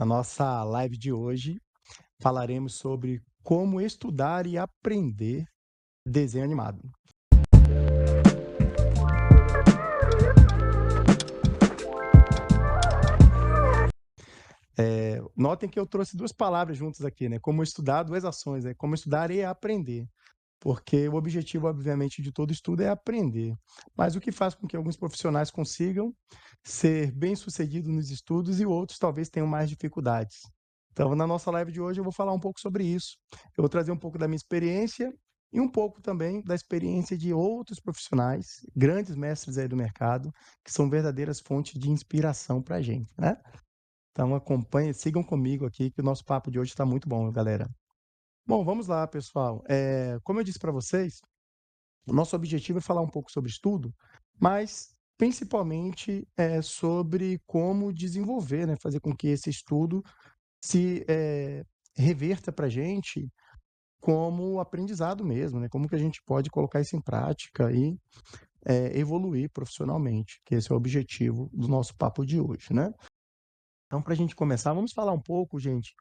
Na nossa live de hoje, falaremos sobre como estudar e aprender desenho animado. Notem que eu trouxe duas palavras juntas aqui, né? Como estudar, duas ações, né? Como estudar e aprender. Porque o objetivo, obviamente, de todo estudo é aprender. Mas o que faz com que alguns profissionais consigam ser bem-sucedidos nos estudos e outros talvez tenham mais dificuldades. Então, na nossa live de hoje, eu vou falar um pouco sobre isso. Eu vou trazer um pouco da minha experiência e um pouco também da experiência de outros profissionais, grandes mestres aí do mercado, que são verdadeiras fontes de inspiração para a gente, né? Então, acompanhem, sigam comigo aqui, que o nosso papo de hoje está muito bom, galera. Bom, vamos lá, pessoal. Como eu disse para vocês, o nosso objetivo é falar um pouco sobre estudo, mas principalmente sobre como desenvolver, né? Fazer com que esse estudo se reverta para a gente como aprendizado mesmo, né? Como que a gente pode colocar isso em prática e evoluir profissionalmente, que esse é o objetivo do nosso papo de hoje, né? Então, para a gente começar, vamos falar um pouco, gente,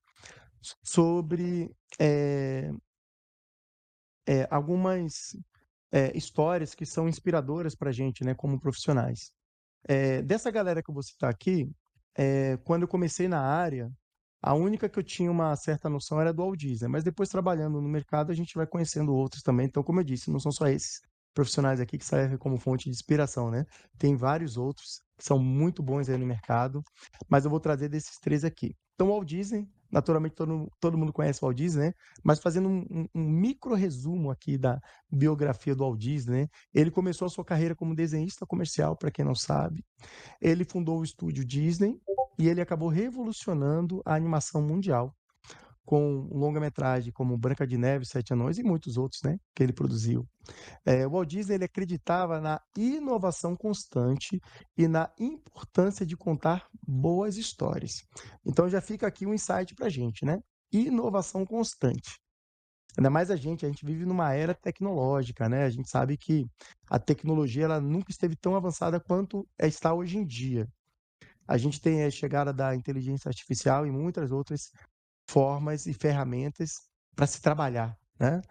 sobre eh, algumas histórias que são inspiradoras para a gente, né, como profissionais. Dessa galera que eu vou citar aqui, quando eu comecei na área, a única que eu tinha uma certa noção era do Walt Disney, mas depois trabalhando no mercado a gente vai conhecendo outros também. Então, como eu disse, não são só esses profissionais aqui que servem como fonte de inspiração, né? Tem vários outros que são muito bons aí no mercado, mas eu vou trazer desses três aqui. Então, o Walt Disney, naturalmente todo mundo conhece o Walt Disney, né? Mas fazendo um micro resumo aqui da biografia do Walt Disney, né? Ele começou a sua carreira como desenhista comercial, para quem não sabe. Ele fundou o estúdio Disney e ele acabou revolucionando a animação mundial com um longa-metragem como Branca de Neve, Sete Anões e muitos outros, né, que ele produziu. O Walt Disney ele acreditava na inovação constante e na importância de contar boas histórias. Então já fica aqui um insight para a gente, né? Inovação constante. Ainda mais a gente vive numa era tecnológica, né? A gente sabe que a tecnologia ela nunca esteve tão avançada quanto está hoje em dia. A gente tem a chegada da inteligência artificial e muitas outras formas e ferramentas para se trabalhar, né?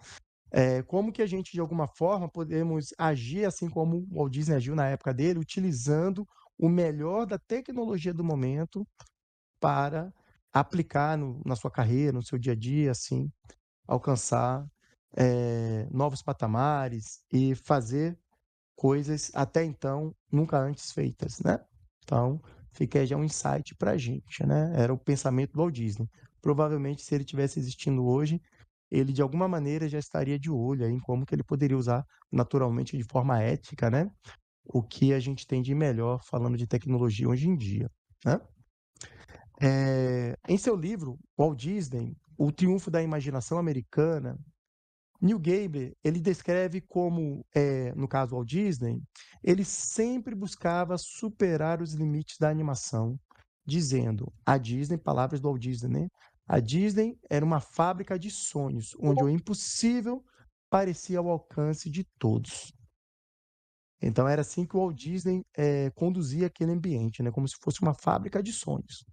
Como que a gente, de alguma forma, podemos agir assim como o Walt Disney agiu na época dele, utilizando o melhor da tecnologia do momento para aplicar na sua carreira, no seu dia a dia, assim, alcançar novos patamares e fazer coisas até então nunca antes feitas, né? Então, fica aí já um insight para a gente, né? Era o pensamento do Walt Disney. Provavelmente, se ele tivesse existindo hoje, ele de alguma maneira já estaria de olho aí em como que ele poderia usar naturalmente de forma ética, né? O que a gente tem de melhor falando de tecnologia hoje em dia, né? Em seu livro, Walt Disney, O Triunfo da Imaginação Americana, Neil Gaiman, ele descreve como, no caso Walt Disney, ele sempre buscava superar os limites da animação, dizendo, a Disney, palavras do Walt Disney, né? A Disney era uma fábrica de sonhos, onde o impossível parecia ao alcance de todos. Então era assim que o Walt Disney conduzia aquele ambiente, né? Como se fosse uma fábrica de sonhos,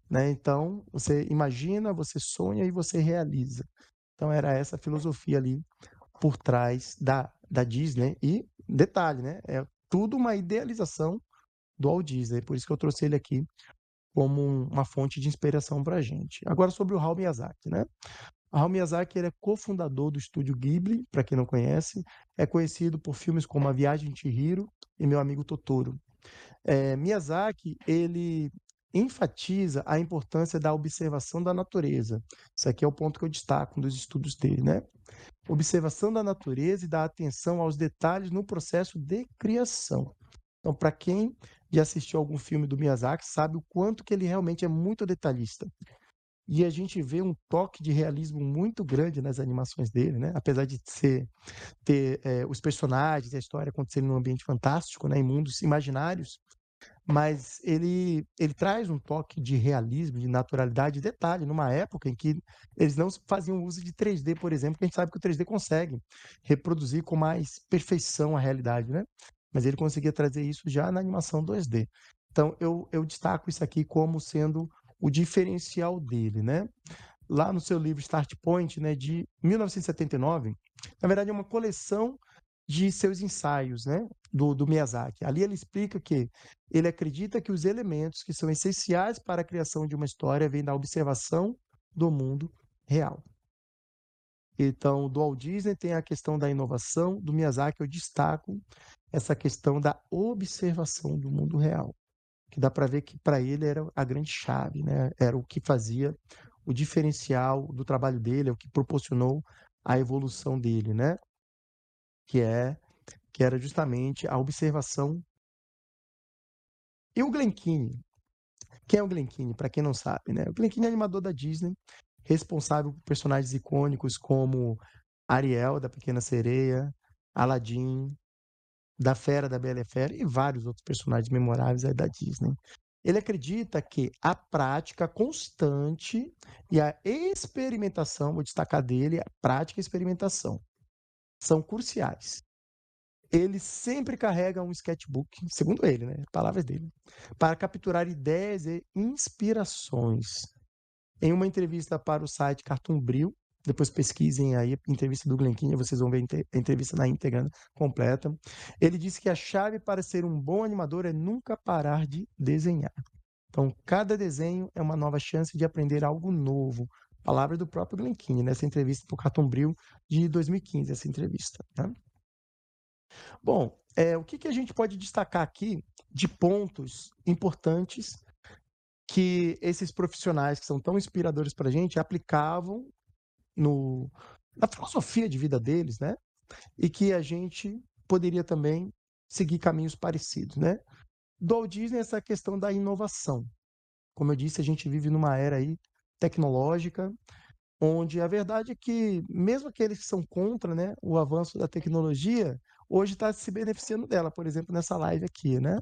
né? Então você imagina, você sonha e você realiza. Então era essa a filosofia ali por trás da Disney. E detalhe, né? É tudo uma idealização do Walt Disney. Por isso que eu trouxe ele aqui como uma fonte de inspiração para a gente. Agora sobre o Hayao Miyazaki, né? O Hayao Miyazaki ele é cofundador do estúdio Ghibli, para quem não conhece. É conhecido por filmes como A Viagem de Chihiro e Meu Amigo Totoro. Miyazaki, ele enfatiza a importância da observação da natureza. Isso aqui é o ponto que eu destaco dos estudos dele, né? Observação da natureza e da atenção aos detalhes no processo de criação. Então, para quem já assistiu algum filme do Miyazaki, sabe o quanto que ele realmente é muito detalhista. E a gente vê um toque de realismo muito grande nas animações dele, né? Apesar de ter os personagens e a história acontecendo num ambiente fantástico, né? Em mundos imaginários, mas ele traz um toque de realismo, de naturalidade, de detalhe, numa época em que eles não faziam uso de 3D, por exemplo, que a gente sabe que o 3D consegue reproduzir com mais perfeição a realidade, né? Mas ele conseguia trazer isso já na animação 2D. Então, eu destaco isso aqui como sendo o diferencial dele, né? Lá no seu livro Start Point, né, de 1979, na verdade é uma coleção de seus ensaios, né, do Miyazaki. Ali ele explica que ele acredita que os elementos que são essenciais para a criação de uma história vêm da observação do mundo real. Então, do Walt Disney tem a questão da inovação, do Miyazaki eu destaco essa questão da observação do mundo real, que dá para ver que para ele era a grande chave, né? Era o que fazia o diferencial do trabalho dele, é o que proporcionou a evolução dele, né? Que é que era justamente a observação. E o Glen Keane? Quem é o Glen Keane, para quem não sabe, né? O Glen Keane é animador da Disney, responsável por personagens icônicos como Ariel, da Pequena Sereia, Aladdin, da Fera, da Bela e a Fera e vários outros personagens memoráveis aí da Disney. Ele acredita que a prática constante e a experimentação, vou destacar dele, a prática e a experimentação, são cruciais. Ele sempre carrega um sketchbook, segundo ele, né? Palavras dele, para capturar ideias e inspirações. Em uma entrevista para o site Cartoon Brew, depois pesquisem aí a entrevista do Glen Keane, vocês vão ver a entrevista na íntegra completa. Ele disse que a chave para ser um bom animador é nunca parar de desenhar. Então, cada desenho é uma nova chance de aprender algo novo. Palavra do próprio Glen Keane, nessa entrevista para o Cartoon Brew de 2015, essa entrevista. Né? Bom, o que a gente pode destacar aqui de pontos importantes que esses profissionais que são tão inspiradores para a gente aplicavam na filosofia de vida deles, né? E que a gente poderia também seguir caminhos parecidos, né? Do Walt Disney, essa questão da inovação. Como eu disse, a gente vive numa era aí tecnológica, onde a verdade é que, mesmo aqueles que são contra, né, o avanço da tecnologia, hoje está se beneficiando dela, por exemplo, nessa live aqui, né?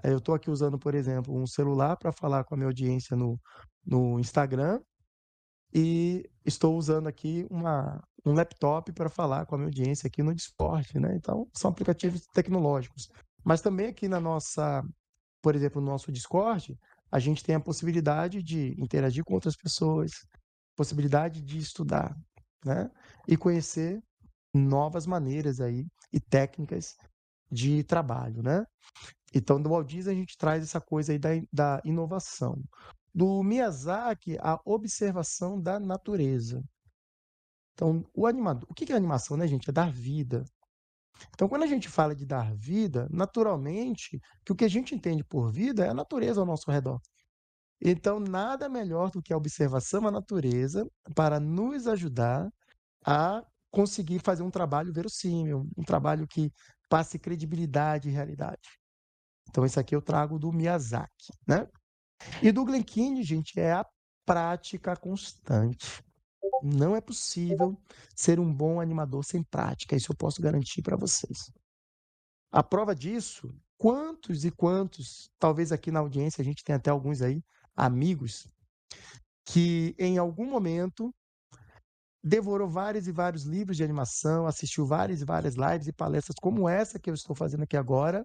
Eu estou aqui usando, por exemplo, um celular para falar com a minha audiência no Instagram, e estou usando aqui um laptop para falar com a minha audiência aqui no Discord, né? Então, são aplicativos tecnológicos. Mas também aqui por exemplo, no nosso Discord, a gente tem a possibilidade de interagir com outras pessoas, possibilidade de estudar, né? E conhecer novas maneiras aí e técnicas de trabalho, né? Então, do Walt Disney a gente traz essa coisa aí da inovação. Do Miyazaki, a observação da natureza. Então, o que é animação, né, gente? É dar vida. Então, quando a gente fala de dar vida, naturalmente, que o que a gente entende por vida é a natureza ao nosso redor. Então, nada melhor do que a observação da natureza para nos ajudar a conseguir fazer um trabalho verossímil, um trabalho que passe credibilidade e realidade. Então, esse aqui eu trago do Miyazaki, né? E do Glen Keane, gente, é a prática constante. Não é possível ser um bom animador sem prática, isso eu posso garantir para vocês. A prova disso, quantos e quantos, talvez aqui na audiência a gente tem até alguns aí, amigos, que em algum momento devorou vários e vários livros de animação, assistiu várias e várias lives e palestras como essa que eu estou fazendo aqui agora,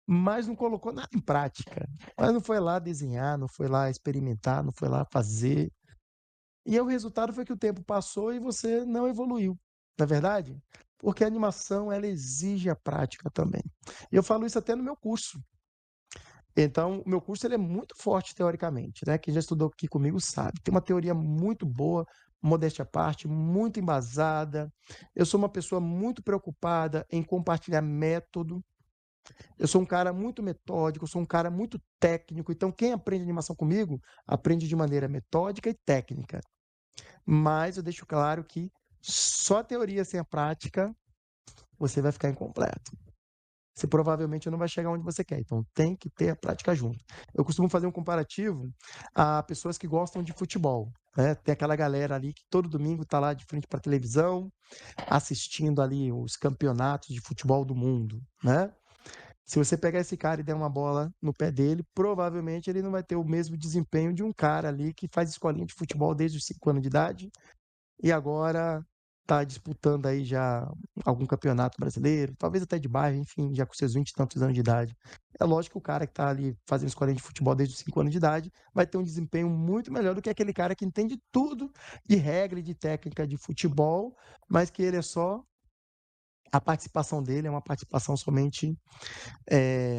mas não colocou nada em prática. Mas não foi lá desenhar, não foi lá experimentar, não foi lá fazer. E aí o resultado foi que o tempo passou e você não evoluiu, não é verdade? Porque a animação, ela exige a prática também. Eu falo isso até no meu curso. Então, o meu curso ele é muito forte teoricamente, né? Quem já estudou aqui comigo sabe. Tem uma teoria muito boa, modéstia à parte, muito embasada. Eu sou uma pessoa muito preocupada em compartilhar método. Eu sou um cara muito metódico, eu sou um cara muito técnico. Então, quem aprende animação comigo, aprende de maneira metódica e técnica. Mas eu deixo claro que só a teoria sem a prática, você vai ficar incompleto. Você provavelmente não vai chegar onde você quer. Então, tem que ter a prática junto. Eu costumo fazer um comparativo a pessoas que gostam de futebol. Né? Tem aquela galera ali que todo domingo está lá de frente para a televisão, assistindo ali os campeonatos de futebol do mundo. Né? Se você pegar esse cara e der uma bola no pé dele, provavelmente ele não vai ter o mesmo desempenho de um cara ali que faz escolinha de futebol desde os 5 anos de idade e agora está disputando aí já algum campeonato brasileiro, talvez até de bairro, enfim, já com seus 20 e tantos anos de idade. É lógico que o cara que está ali fazendo escolinha de futebol desde os 5 anos de idade vai ter um desempenho muito melhor do que aquele cara que entende tudo de regra e de técnica de futebol, mas que ele é só. A participação dele é uma participação somente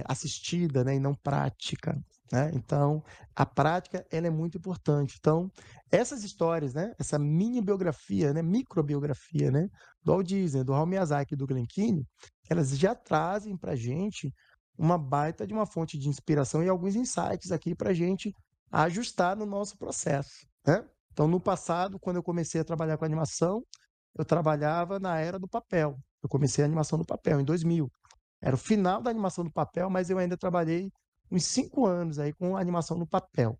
assistida, né, e não prática, né? Então, a prática ela é muito importante. Então, essas histórias, né, essa mini biografia, né, microbiografia, né, do Walt Disney, do Hayao Miyazaki e do Glen Keane, elas já trazem para gente uma baita de uma fonte de inspiração e alguns insights aqui para gente ajustar no nosso processo, né? Então, no passado, quando eu comecei a trabalhar com animação, eu trabalhava na era do papel. Eu comecei a animação no papel em 2000. Era o final da animação no papel, mas eu ainda trabalhei uns 5 anos aí com animação no papel.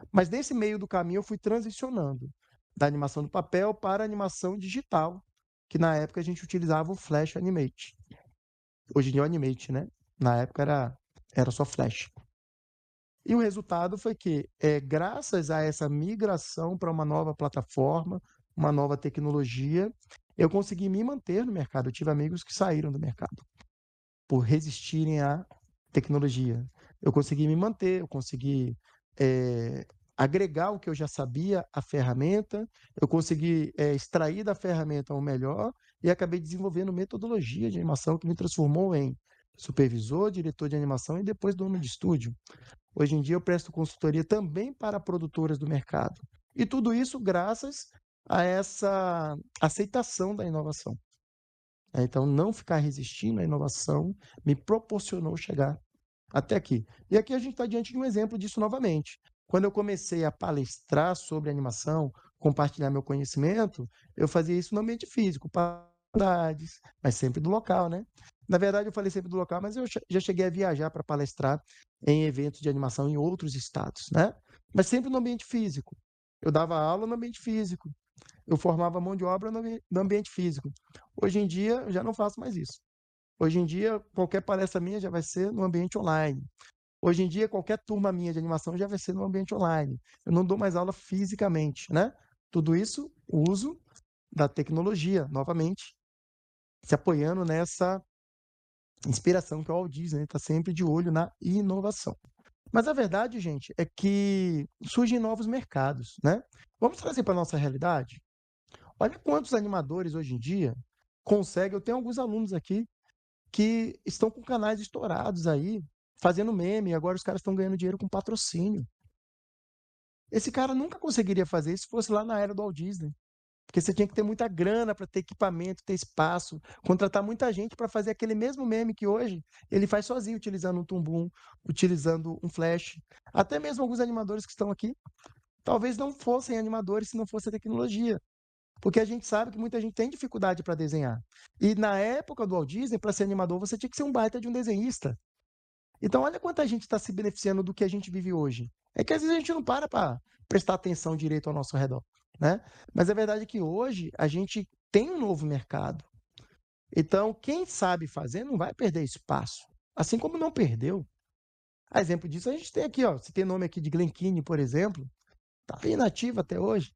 Mas nesse meio do caminho eu fui transicionando da animação no papel para a animação digital, que na época a gente utilizava o Flash Animate. Hoje em dia é o Animate, né? Na época era só Flash. E o resultado foi que, graças a essa migração para uma nova plataforma, uma nova tecnologia, eu consegui me manter no mercado. Eu tive amigos que saíram do mercado por resistirem à tecnologia. Eu consegui me manter, eu consegui agregar o que eu já sabia à ferramenta, eu consegui extrair da ferramenta o melhor e acabei desenvolvendo metodologia de animação que me transformou em supervisor, diretor de animação e depois dono de estúdio. Hoje em dia eu presto consultoria também para produtoras do mercado. E tudo isso graças a essa aceitação da inovação. Então, não ficar resistindo à inovação me proporcionou chegar até aqui. E aqui a gente está diante de um exemplo disso novamente. Quando eu comecei a palestrar sobre animação, compartilhar meu conhecimento, eu fazia isso no ambiente físico, faculdades, mas sempre do local, né? Na verdade, eu falei sempre do local, mas eu já cheguei a viajar para palestrar em eventos de animação em outros estados, né? Mas sempre no ambiente físico. Eu dava aula no ambiente físico, eu formava mão de obra no ambiente físico. Hoje em dia, eu já não faço mais isso. Hoje em dia, qualquer palestra minha já vai ser no ambiente online. Hoje em dia, qualquer turma minha de animação já vai ser no ambiente online. Eu não dou mais aula fisicamente, né? Tudo isso, o uso da tecnologia, novamente, se apoiando nessa inspiração que é o Walt Disney está sempre de olho na inovação. Mas a verdade, gente, é que surgem novos mercados, né? Vamos trazer para a nossa realidade? Olha quantos animadores hoje em dia conseguem. Eu tenho alguns alunos aqui que estão com canais estourados aí, fazendo meme, e agora os caras estão ganhando dinheiro com patrocínio. Esse cara nunca conseguiria fazer isso se fosse lá na era do Walt Disney. Porque você tinha que ter muita grana para ter equipamento, ter espaço, contratar muita gente para fazer aquele mesmo meme que hoje ele faz sozinho, utilizando um Tumbum, utilizando um Flash. Até mesmo alguns animadores que estão aqui, talvez não fossem animadores se não fosse a tecnologia. Porque a gente sabe que muita gente tem dificuldade para desenhar. E na época do Walt Disney, para ser animador, você tinha que ser um baita de um desenhista. Então, olha quanta gente está se beneficiando do que a gente vive hoje. É que às vezes a gente não para prestar atenção direito ao nosso redor, né? Mas a verdade é que hoje a gente tem um novo mercado. Então, quem sabe fazer não vai perder espaço. Assim como não perdeu. A exemplo disso, a gente tem aqui, ó, você tem nome aqui de Glen Keane, por exemplo, tá bem nativo até hoje,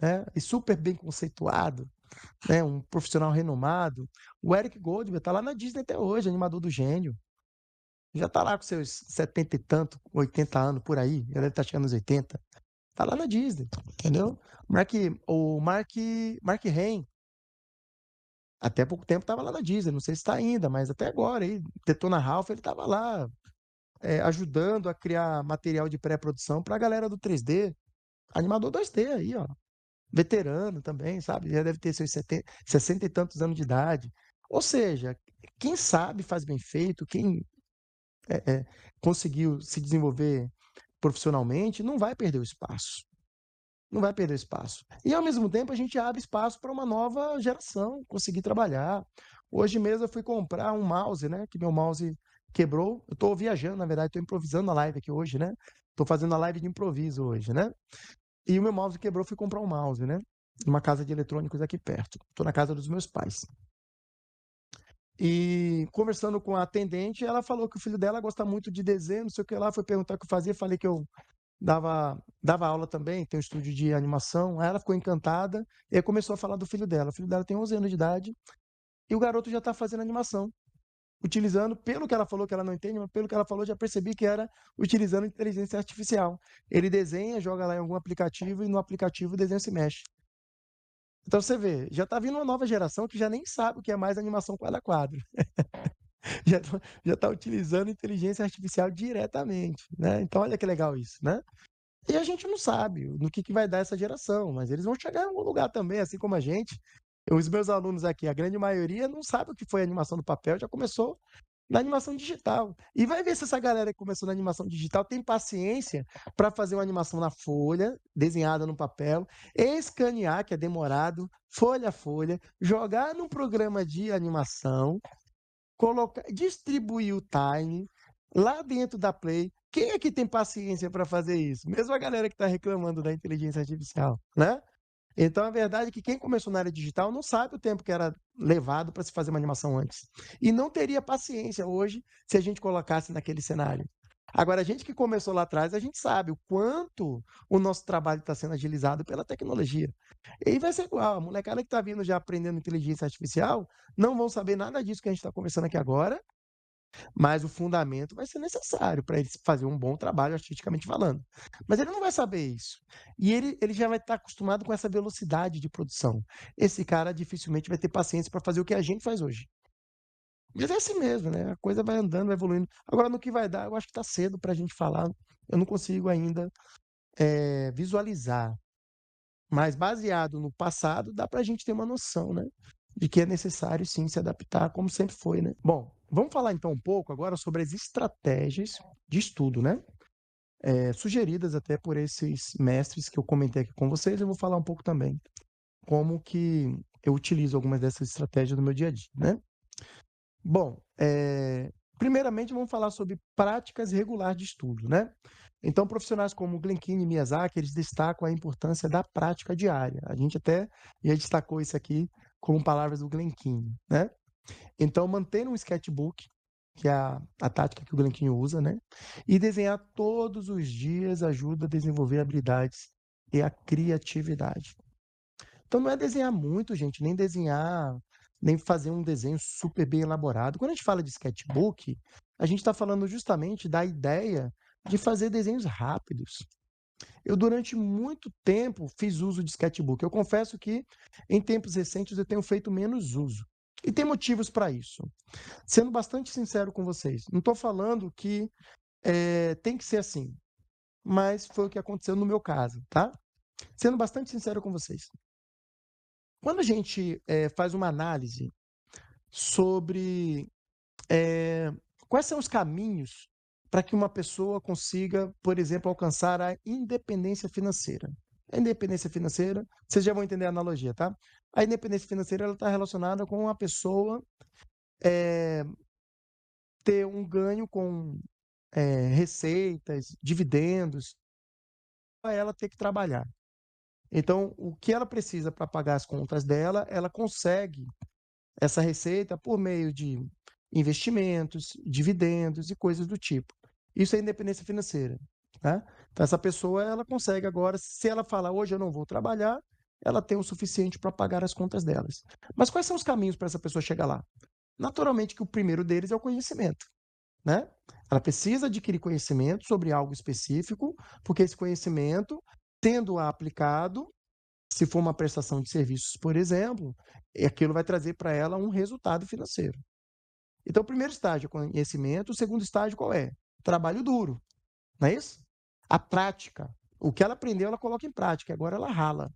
né? E super bem conceituado, né? Um profissional renomado. O Eric Goldman está lá na Disney até hoje, animador do Gênio. Já está lá com seus 70 e tanto, 80 anos por aí. Ele deve estar chegando nos 80. Está lá na Disney, entendeu? Mark, Mark Hain, até pouco tempo estava lá na Disney. Não sei se está ainda, mas até agora. Aí, Detona Ralph, ele estava lá ajudando a criar material de pré-produção para a galera do 3D. Animador 2D aí, ó. Veterano também, sabe? Já deve ter seus 70, 60 e tantos anos de idade. Ou seja, quem sabe faz bem feito, quem conseguiu se desenvolver profissionalmente, não vai perder o espaço. Não vai perder espaço. E, ao mesmo tempo, a gente abre espaço para uma nova geração conseguir trabalhar. Hoje mesmo eu fui comprar um mouse, né? Que meu mouse quebrou. Eu estou viajando, na verdade, estou improvisando a live aqui hoje, né? Estou fazendo a live de improviso hoje, né? E o meu mouse quebrou, fui comprar um mouse, né? Numa casa de eletrônicos aqui perto. Estou na casa dos meus pais. E conversando com a atendente, ela falou que o filho dela gosta muito de desenho, não sei o que lá, foi perguntar o que eu fazia, falei que eu dava aula também, tem um estúdio de animação. Aí ela ficou encantada e aí começou a falar do filho dela. O filho dela tem 11 anos de idade e o garoto já está fazendo animação, utilizando, pelo que ela falou, que ela não entende, mas pelo que ela falou, já percebi que era utilizando inteligência artificial. Ele desenha, joga lá em algum aplicativo e no aplicativo o desenho se mexe. Então você vê, já está vindo uma nova geração que já nem sabe o que é mais animação quadro a quadro. Já está utilizando inteligência artificial diretamente, né? Então olha que legal isso, né? E a gente não sabe no que vai dar essa geração, mas eles vão chegar em algum lugar também, assim como a gente. Os meus alunos aqui, a grande maioria não sabe o que foi animação no papel, já começou na animação digital. E vai ver se essa galera que começou na animação digital tem paciência para fazer uma animação na folha, desenhada no papel, escanear, que é demorado, folha a folha, jogar num programa de animação, colocar, distribuir o time lá dentro da Play. Quem é que tem paciência para fazer isso? Mesmo a galera que está reclamando da inteligência artificial, né? Então, a verdade é que quem começou na área digital não sabe o tempo que era levado para se fazer uma animação antes. E não teria paciência hoje se a gente colocasse naquele cenário. Agora, a gente que começou lá atrás, a gente sabe o quanto o nosso trabalho está sendo agilizado pela tecnologia. E vai ser igual, a molecada que está vindo já aprendendo inteligência artificial não vão saber nada disso que a gente está conversando aqui agora, mas o fundamento vai ser necessário para ele fazer um bom trabalho artisticamente falando. Mas ele não vai saber isso. E ele já vai estar acostumado com essa velocidade de produção. Esse cara dificilmente vai ter paciência para fazer o que a gente faz hoje. Mas é assim mesmo, né? A coisa vai andando, vai evoluindo. Agora, no que vai dar, eu acho que está cedo para a gente falar. Eu não consigo ainda visualizar. Mas baseado no passado, dá para a gente ter uma noção, né? De que é necessário sim se adaptar, como sempre foi, né? Bom, vamos falar então um pouco agora sobre as estratégias de estudo, né? Sugeridas até por esses mestres que eu comentei aqui com vocês, eu vou falar um pouco também como que eu utilizo algumas dessas estratégias no meu dia a dia, né? Bom, primeiramente vamos falar sobre práticas regulares de estudo, né? Então, profissionais como Glenkin e Miyazaki, eles destacam a importância da prática diária. A gente até já destacou isso aqui como palavras do Glenkin, né? Então, manter um sketchbook, que é a tática que o Glenkin usa, né? E desenhar todos os dias ajuda a desenvolver habilidades e a criatividade. Então não é desenhar muito, gente, nem desenhar, nem fazer um desenho super bem elaborado. Quando a gente fala de sketchbook, a gente está falando justamente da ideia de fazer desenhos rápidos. Eu, durante muito tempo, fiz uso de sketchbook. Eu confesso que, em tempos recentes, eu tenho feito menos uso. E tem motivos para isso. Sendo bastante sincero com vocês, não estou falando que tem que ser assim, mas foi o que aconteceu no meu caso, tá? Sendo bastante sincero com vocês. Quando a gente faz uma análise sobre quais são os caminhos para que uma pessoa consiga, por exemplo, alcançar a independência financeira. A independência financeira, vocês já vão entender a analogia, tá? A independência financeira está relacionada com a pessoa ter um ganho com receitas, dividendos, para ela ter que trabalhar. Então, o que ela precisa para pagar as contas dela, ela consegue essa receita por meio de investimentos, dividendos e coisas do tipo. Isso é independência financeira, né? Então, essa pessoa, ela consegue agora, se ela falar, hoje eu não vou trabalhar, ela tem o suficiente para pagar as contas delas. Mas quais são os caminhos para essa pessoa chegar lá? Naturalmente que o primeiro deles é o conhecimento, né? Ela precisa adquirir conhecimento sobre algo específico, porque esse conhecimento, tendo aplicado, se for uma prestação de serviços, por exemplo, aquilo vai trazer para ela um resultado financeiro. Então, o primeiro estágio é conhecimento, o segundo estágio qual é? Trabalho duro, não é isso? A prática. O que ela aprendeu, ela coloca em prática, agora ela rala.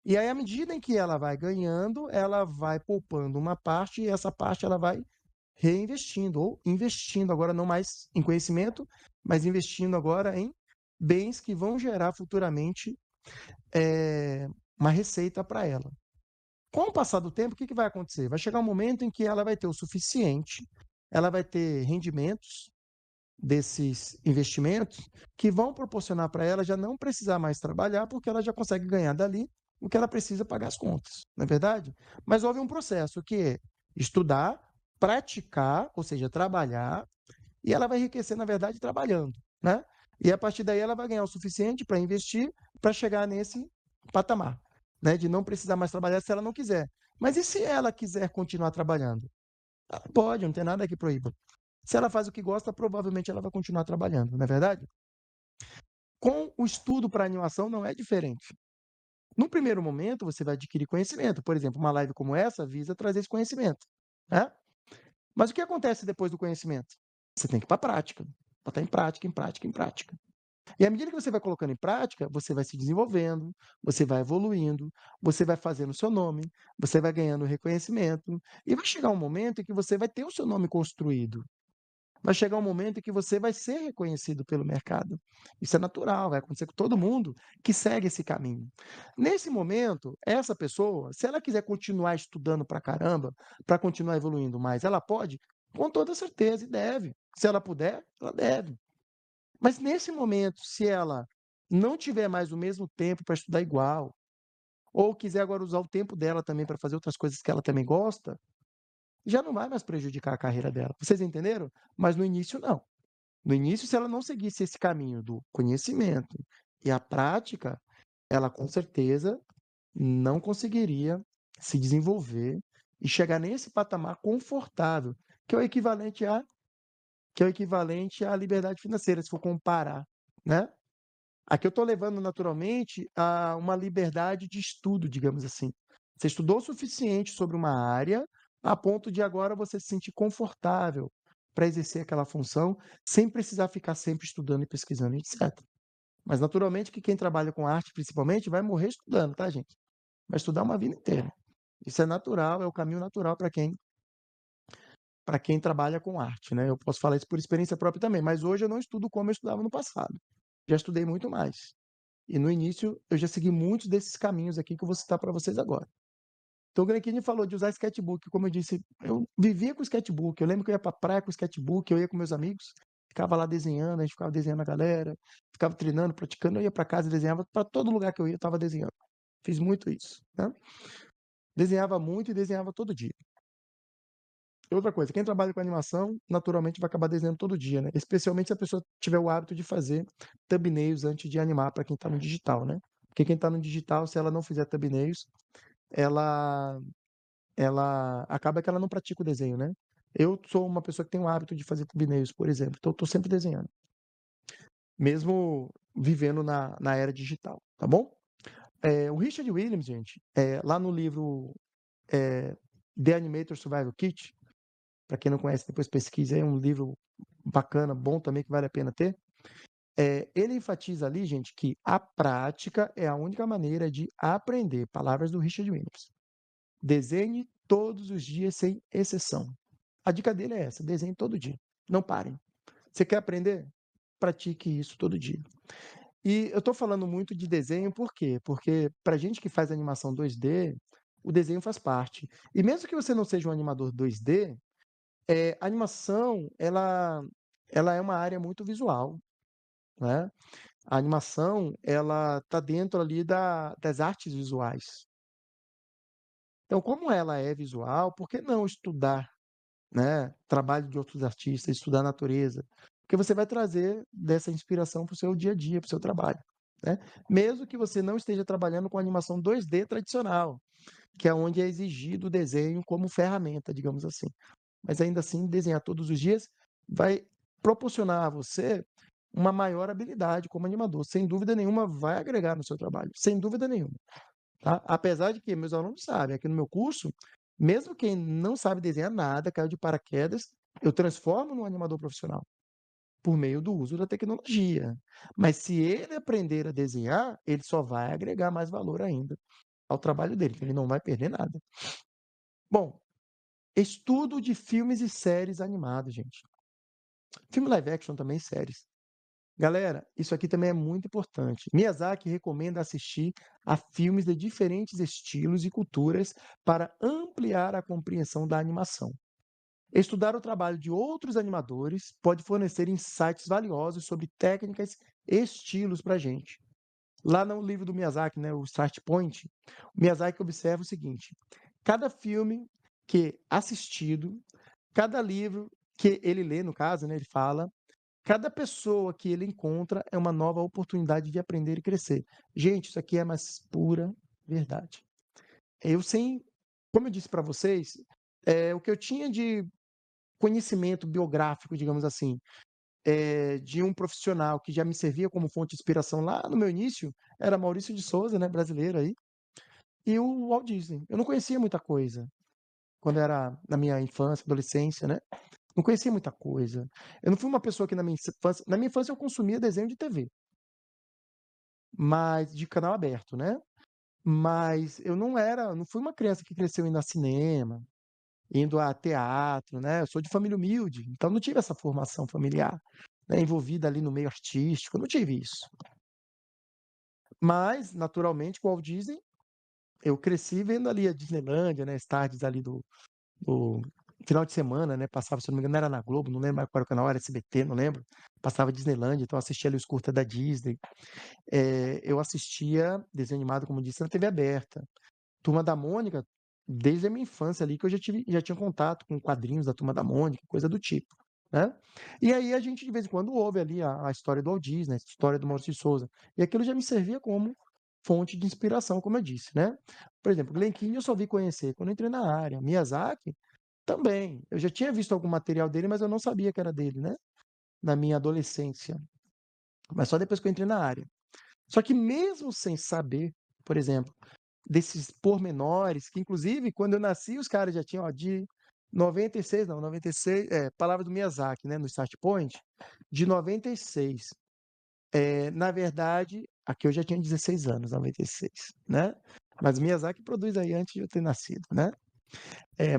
E aí, à medida em que ela vai ganhando, ela vai poupando uma parte e essa parte ela vai reinvestindo, ou investindo agora não mais em conhecimento, mas investindo agora em bens que vão gerar futuramente uma receita para ela. Com o passar do tempo, o que vai acontecer? Vai chegar um momento em que ela vai ter o suficiente, ela vai ter rendimentos desses investimentos que vão proporcionar para ela já não precisar mais trabalhar, porque ela já consegue ganhar dali o que ela precisa pagar as contas, não é verdade? Mas houve um processo que é estudar, praticar, ou seja, trabalhar, e ela vai enriquecer, na verdade, trabalhando, né? E a partir daí ela vai ganhar o suficiente para investir, para chegar nesse patamar, né? De não precisar mais trabalhar se ela não quiser. Mas e se ela quiser continuar trabalhando? Ela pode, não tem nada que proíba. Se ela faz o que gosta, provavelmente ela vai continuar trabalhando, não é verdade? Com o estudo para animação não é diferente. No primeiro momento, você vai adquirir conhecimento. Por exemplo, uma live como essa visa trazer esse conhecimento, né? Mas o que acontece depois do conhecimento? Você tem que ir para a prática. Botar em prática, em prática, em prática. E à medida que você vai colocando em prática, você vai se desenvolvendo, você vai evoluindo, você vai fazendo o seu nome, você vai ganhando reconhecimento, e vai chegar um momento em que você vai ter o seu nome construído. Vai chegar um momento em que você vai ser reconhecido pelo mercado. Isso é natural, vai acontecer com todo mundo que segue esse caminho. Nesse momento, essa pessoa, se ela quiser continuar estudando pra caramba, para continuar evoluindo mais, ela pode? Com toda certeza, e deve. Se ela puder, ela deve. Mas nesse momento, se ela não tiver mais o mesmo tempo para estudar igual, ou quiser agora usar o tempo dela também para fazer outras coisas que ela também gosta, já não vai mais prejudicar a carreira dela. Vocês entenderam? Mas no início, não. No início, se ela não seguisse esse caminho do conhecimento e a prática, ela com certeza não conseguiria se desenvolver e chegar nesse patamar confortável, que é o equivalente a que é o equivalente à liberdade financeira, se for comparar, né? Aqui eu estou levando naturalmente a uma liberdade de estudo, digamos assim. Você estudou o suficiente sobre uma área a ponto de agora você se sentir confortável para exercer aquela função sem precisar ficar sempre estudando e pesquisando, etc. Mas naturalmente que quem trabalha com arte, principalmente, vai morrer estudando, tá, gente? Vai estudar uma vida inteira. Isso é natural, é o caminho natural para quem trabalha com arte, né? Eu posso falar isso por experiência própria também, mas hoje eu não estudo como eu estudava no passado. Já estudei muito mais. E no início eu já segui muitos desses caminhos aqui que eu vou citar para vocês agora. Então o Granchini falou de usar sketchbook, como eu disse, eu vivia com sketchbook. Eu lembro que eu ia para praia com sketchbook, eu ia com meus amigos, ficava lá desenhando, a gente ficava desenhando a galera, ficava treinando, praticando, eu ia para casa e desenhava, para todo lugar que eu ia, eu estava desenhando. Fiz muito isso, né? Desenhava muito e desenhava todo dia. Outra coisa, quem trabalha com animação, naturalmente vai acabar desenhando todo dia, né? Especialmente se a pessoa tiver o hábito de fazer thumbnails antes de animar para quem está no digital, né? Porque quem está no digital, se ela não fizer thumbnails, ela, ela acaba que ela não pratica o desenho, né? Eu sou uma pessoa que tem o hábito de fazer thumbnails, por exemplo, então eu estou sempre desenhando, mesmo vivendo na era digital, tá bom? O Richard Williams, gente, lá no livro é, The Animator Survival Kit, para quem não conhece, depois pesquisa, é um livro bacana, bom também, que vale a pena ter. Ele enfatiza ali, gente, que a prática é a única maneira de aprender. Palavras do Richard Williams. Desenhe todos os dias, sem exceção. A dica dele é essa: desenhe todo dia. Não parem. Você quer aprender? Pratique isso todo dia. E eu estou falando muito de desenho, por quê? Porque para gente que faz animação 2D, o desenho faz parte. E mesmo que você não seja um animador 2D, a animação, ela é uma área muito visual, né? A animação, ela está dentro ali das artes visuais. Então, como ela é visual, por que não estudar, né, trabalho de outros artistas, estudar a natureza? Porque você vai trazer dessa inspiração para o seu dia a dia, para o seu trabalho, né? Mesmo que você não esteja trabalhando com animação 2D tradicional, que é onde é exigido o desenho como ferramenta, digamos assim. Mas ainda assim, desenhar todos os dias vai proporcionar a você uma maior habilidade como animador. Sem dúvida nenhuma, vai agregar no seu trabalho. Sem dúvida nenhuma. Tá? Apesar de que meus alunos sabem, aqui no meu curso, mesmo quem não sabe desenhar nada, caiu de paraquedas, eu transformo num animador profissional por meio do uso da tecnologia. Mas se ele aprender a desenhar, ele só vai agregar mais valor ainda ao trabalho dele, ele não vai perder nada. Bom, estudo de filmes e séries animados, gente. Filme live action também, séries. Galera, isso aqui também é muito importante. Miyazaki recomenda assistir a filmes de diferentes estilos e culturas para ampliar a compreensão da animação. Estudar o trabalho de outros animadores pode fornecer insights valiosos sobre técnicas e estilos para a gente. Lá no livro do Miyazaki, né, o Start Point, o Miyazaki observa o seguinte: cada filme que assistido, cada livro que ele lê, no caso, né, ele fala, cada pessoa que ele encontra é uma nova oportunidade de aprender e crescer. Gente, isso aqui é a mais pura verdade. Eu sem como eu disse para vocês, o que eu tinha de conhecimento biográfico, digamos assim, de um profissional que já me servia como fonte de inspiração lá no meu início, era Maurício de Souza, né, brasileiro aí, e o Walt Disney. Eu não conhecia muita coisa quando era na minha infância, adolescência, né? Não conhecia muita coisa. Eu não fui uma pessoa que na minha infância eu consumia desenho de TV, mas de canal aberto, né? Mas eu não fui uma criança que cresceu indo a cinema, indo a teatro, né? Eu sou de família humilde, então não tive essa formação familiar, né, envolvida ali no meio artístico, eu não tive isso. Mas, naturalmente, com o Walt Disney, eu cresci vendo ali a Disneylândia, né, as tardes ali do final de semana, né, passava, se eu não me engano, era na Globo, não lembro mais qual era o canal, era SBT, não lembro. Passava Disneylândia, então eu assistia ali os curtas da Disney. Eu assistia desenho animado, como disse, na TV aberta. Turma da Mônica, desde a minha infância ali, que eu já tinha contato com quadrinhos da Turma da Mônica, coisa do tipo, né? E aí a gente, de vez em quando, ouve ali a história do Walt Disney, a história do Maurício de Souza. E aquilo já me servia como fonte de inspiração, como eu disse, né? Por exemplo, Glen Keane eu só vi conhecer quando eu entrei na área. Miyazaki também. Eu já tinha visto algum material dele, mas eu não sabia que era dele, né? Na minha adolescência. Mas só depois que eu entrei na área. Só que mesmo sem saber, por exemplo, desses pormenores, que inclusive quando eu nasci os caras já tinham, ó, de 96, não, 96, palavra do Miyazaki, né, no Start Point, de 96. Na verdade, aqui eu já tinha 16 anos, 96, né? Mas Miyazaki produz aí antes de eu ter nascido, né?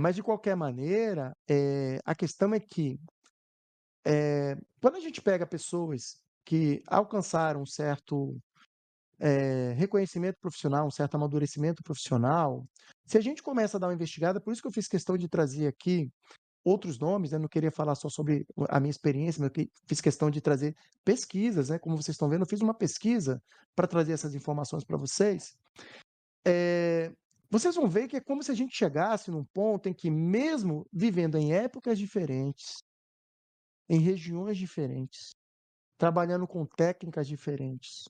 Mas de qualquer maneira, a questão é que quando a gente pega pessoas que alcançaram um certo reconhecimento profissional, um certo amadurecimento profissional, se a gente começa a dar uma investigada, por isso que eu fiz questão de trazer aqui outros nomes, né? Eu não queria falar só sobre a minha experiência, mas fiz questão de trazer pesquisas, né? Como vocês estão vendo, eu fiz uma pesquisa para trazer essas informações para vocês. É, vocês vão ver que é como se a gente chegasse num ponto em que, mesmo vivendo em épocas diferentes, em regiões diferentes, trabalhando com técnicas diferentes,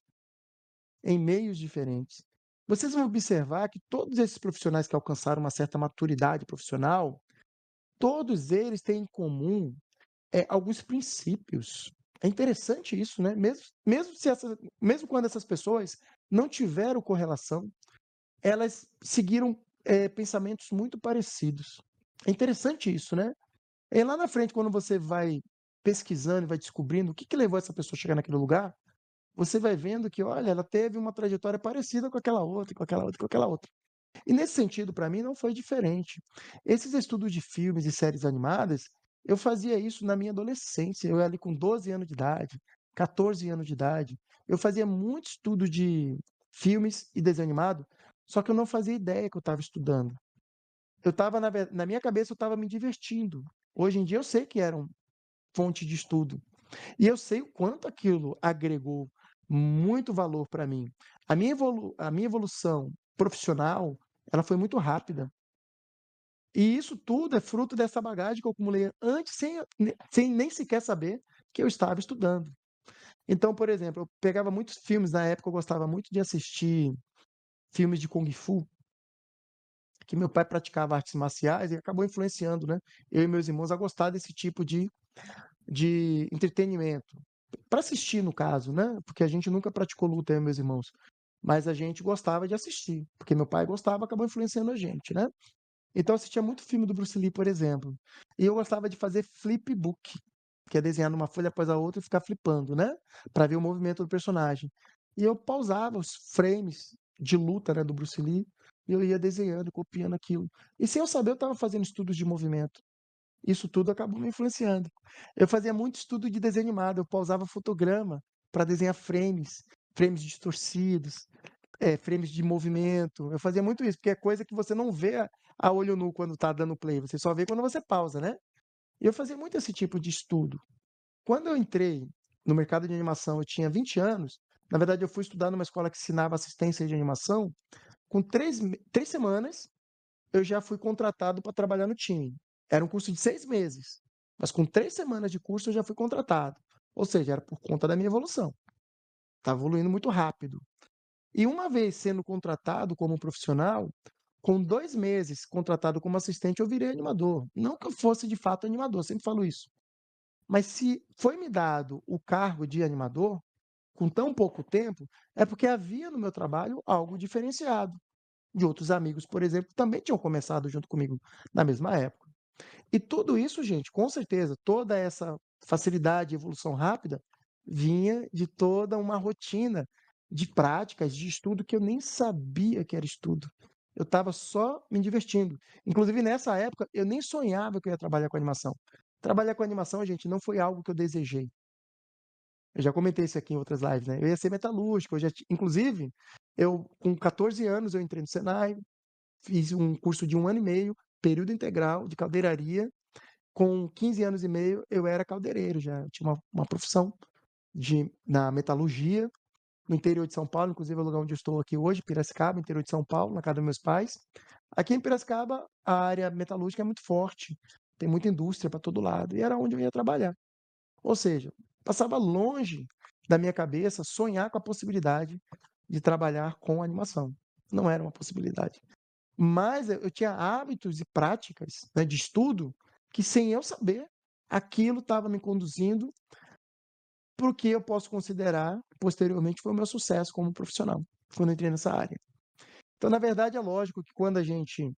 em meios diferentes, vocês vão observar que todos esses profissionais que alcançaram uma certa maturidade profissional, todos eles têm em comum alguns princípios. É interessante isso, né? Mesmo quando essas pessoas não tiveram correlação, elas seguiram pensamentos muito parecidos. É interessante isso, né? E lá na frente, quando você vai pesquisando e vai descobrindo o que levou essa pessoa a chegar naquele lugar, você vai vendo que, olha, ela teve uma trajetória parecida com aquela outra, com aquela outra, com aquela outra. E nesse sentido, para mim, não foi diferente. Esses estudos de filmes e séries animadas, eu fazia isso na minha adolescência. Eu ali com 12 anos de idade, 14 anos de idade. Eu fazia muito estudo de filmes e desenho animado, só que eu não fazia ideia que eu estava estudando. Eu estava, na minha cabeça, eu estava me divertindo. Hoje em dia, eu sei que era uma fonte de estudo. E eu sei o quanto aquilo agregou muito valor para mim. A minha evolução profissional, ela foi muito rápida. E isso tudo é fruto dessa bagagem que eu acumulei antes, sem nem sequer saber que eu estava estudando. Então, por exemplo, eu pegava muitos filmes, na época eu gostava muito de assistir filmes de Kung Fu, que meu pai praticava artes marciais e acabou influenciando, né, eu e meus irmãos a gostar desse tipo de entretenimento. Para assistir, no caso, né? Porque a gente nunca praticou luta, eu e meus irmãos. Mas a gente gostava de assistir, porque meu pai gostava, acabou influenciando a gente, né? Então eu assistia muito filme do Bruce Lee, por exemplo. E eu gostava de fazer flipbook, que é desenhar numa folha após a outra e ficar flipando, né? Para ver o movimento do personagem. E eu pausava os frames de luta, né, do Bruce Lee, e eu ia desenhando, copiando aquilo. E sem eu saber, eu estava fazendo estudos de movimento. Isso tudo acabou me influenciando. Eu fazia muito estudo de desenho animado, eu pausava fotograma para desenhar frames, frames distorcidos, frames de movimento. Eu fazia muito isso, porque é coisa que você não vê a olho nu quando está dando play, você só vê quando você pausa, né? E eu fazia muito esse tipo de estudo. Quando eu entrei no mercado de animação, eu tinha 20 anos. Na verdade, eu fui estudar numa escola que ensinava assistência de animação. Com 3 semanas, eu já fui contratado para trabalhar no time. Era um curso de 6 meses, mas com 3 semanas de curso eu já fui contratado. Ou seja, era por conta da minha evolução. Estava evoluindo muito rápido. E uma vez sendo contratado como profissional, com 2 meses contratado como assistente, eu virei animador. Não que eu fosse de fato animador, sempre falo isso. Mas se foi me dado o cargo de animador, com tão pouco tempo, é porque havia no meu trabalho algo diferenciado. De outros amigos, por exemplo, também tinham começado junto comigo na mesma época. E tudo isso, gente, com certeza, toda essa facilidade e evolução rápida vinha de toda uma rotina de práticas, de estudo que eu nem sabia que era estudo. Eu estava só me divertindo. Inclusive, nessa época, eu nem sonhava que eu ia trabalhar com animação. Trabalhar com animação, gente, não foi algo que eu desejei. Eu já comentei isso aqui em outras lives, né? Eu ia ser metalúrgico, inclusive, eu com 14 anos eu entrei no Senai, fiz um curso de 1 ano e meio, período integral de caldeiraria. Com 15 anos e meio, eu era caldeireiro já, tinha uma profissão na metalurgia, no interior de São Paulo, inclusive é o lugar onde eu estou aqui hoje, Piracicaba, interior de São Paulo, na casa dos meus pais. Aqui em Piracicaba, a área metalúrgica é muito forte, tem muita indústria para todo lado, e era onde eu ia trabalhar. Ou seja, passava longe da minha cabeça sonhar com a possibilidade de trabalhar com animação. Não era uma possibilidade. Mas eu tinha hábitos e práticas, né, de estudo que, sem eu saber, aquilo estava me conduzindo para o que eu posso considerar, posteriormente, foi o meu sucesso como profissional, quando eu entrei nessa área. Então, na verdade, é lógico que quando a gente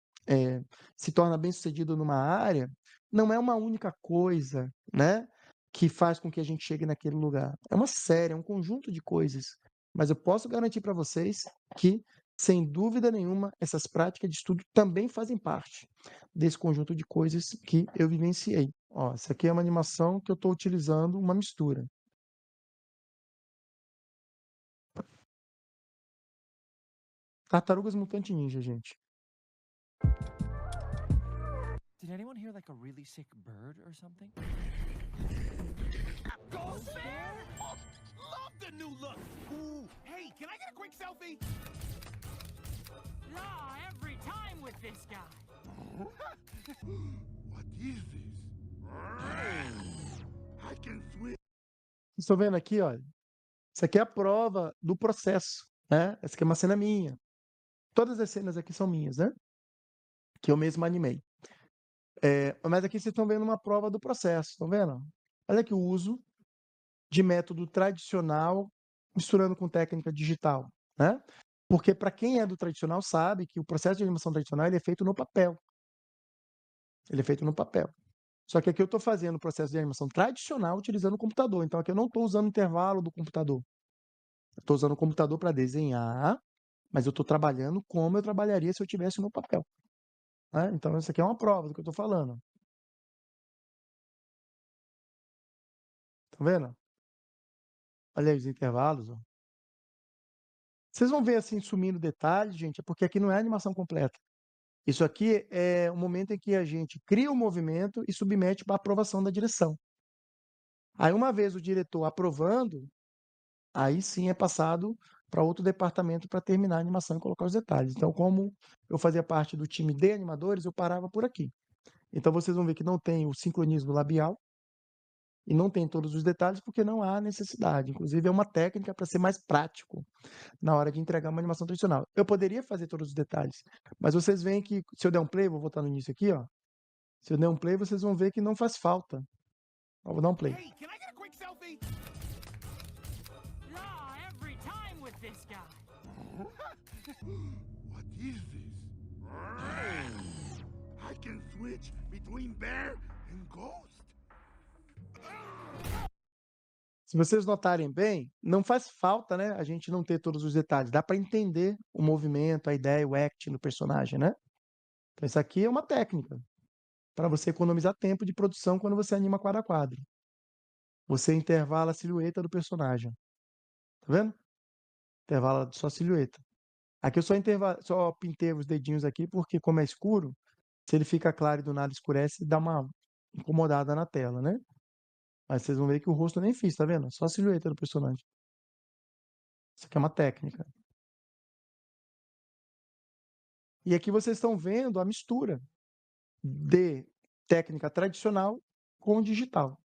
se torna bem-sucedido numa área, não é uma única coisa, né, que faz com que a gente chegue naquele lugar. É uma série, é um conjunto de coisas. Mas eu posso garantir para vocês que, sem dúvida nenhuma, essas práticas de estudo também fazem parte desse conjunto de coisas que eu vivenciei. Ó, essa aqui é uma animação que eu estou utilizando uma mistura. Tartarugas Mutantes Ninja, gente. Did anyone hear like a really sick bird or something? Ghost Bear? Oh, love the new look. Ooh, hey, can I get a quick selfie? Ah, every time with this guy. What is this? I can swim. Vocês estão vendo aqui, olha. Isso aqui é a prova do processo, né? Essa aqui é uma cena minha. Todas as cenas aqui são minhas, né? Que eu mesmo animei. Mas aqui vocês estão vendo uma prova do processo, estão vendo? Olha aqui o uso de método tradicional misturando com técnica digital, né? Porque para quem é do tradicional sabe que o processo de animação tradicional ele é feito no papel. Ele é feito no papel. Só que aqui eu estou fazendo o processo de animação tradicional utilizando o computador. Então aqui eu não estou usando o intervalo do computador. Eu estou usando o computador para desenhar, mas eu estou trabalhando como eu trabalharia se eu tivesse no papel. Né? Então isso aqui é uma prova do que eu estou falando. Tá vendo? Olha aí os intervalos. Ó. Vocês vão ver assim sumindo detalhes, gente, é porque aqui não é animação completa. Isso aqui é o momento em que a gente cria o movimento e submete para aprovação da direção. Aí, uma vez o diretor aprovando, aí sim é passado para outro departamento para terminar a animação e colocar os detalhes. Então, como eu fazia parte do time de animadores, eu parava por aqui. Então, vocês vão ver que não tem o sincronismo labial e não tem todos os detalhes porque não há necessidade. Inclusive, é uma técnica para ser mais prático na hora de entregar uma animação tradicional. Eu poderia fazer todos os detalhes, mas vocês veem que se eu der um play, vou voltar no início aqui, ó. Se eu der um play, vocês vão ver que não faz falta. Ó, vou dar um play. Hey, can I get a quick selfie? Ah, every time with this guy. What is this? I can switch between bear and ghost. Se vocês notarem bem, não faz falta, né, a gente não ter todos os detalhes. Dá para entender o movimento, a ideia, o acting do personagem, né? Então isso aqui é uma técnica para você economizar tempo de produção quando você anima quadro a quadro. Você intervala a silhueta do personagem. Tá vendo? Intervala só a silhueta. Aqui eu só pintei os dedinhos aqui porque como é escuro, se ele fica claro e do nada escurece, dá uma incomodada na tela, né? Mas vocês vão ver que o rosto eu nem fiz, tá vendo? Só a silhueta do personagem. Isso aqui é uma técnica. E aqui vocês estão vendo a mistura de técnica tradicional com digital.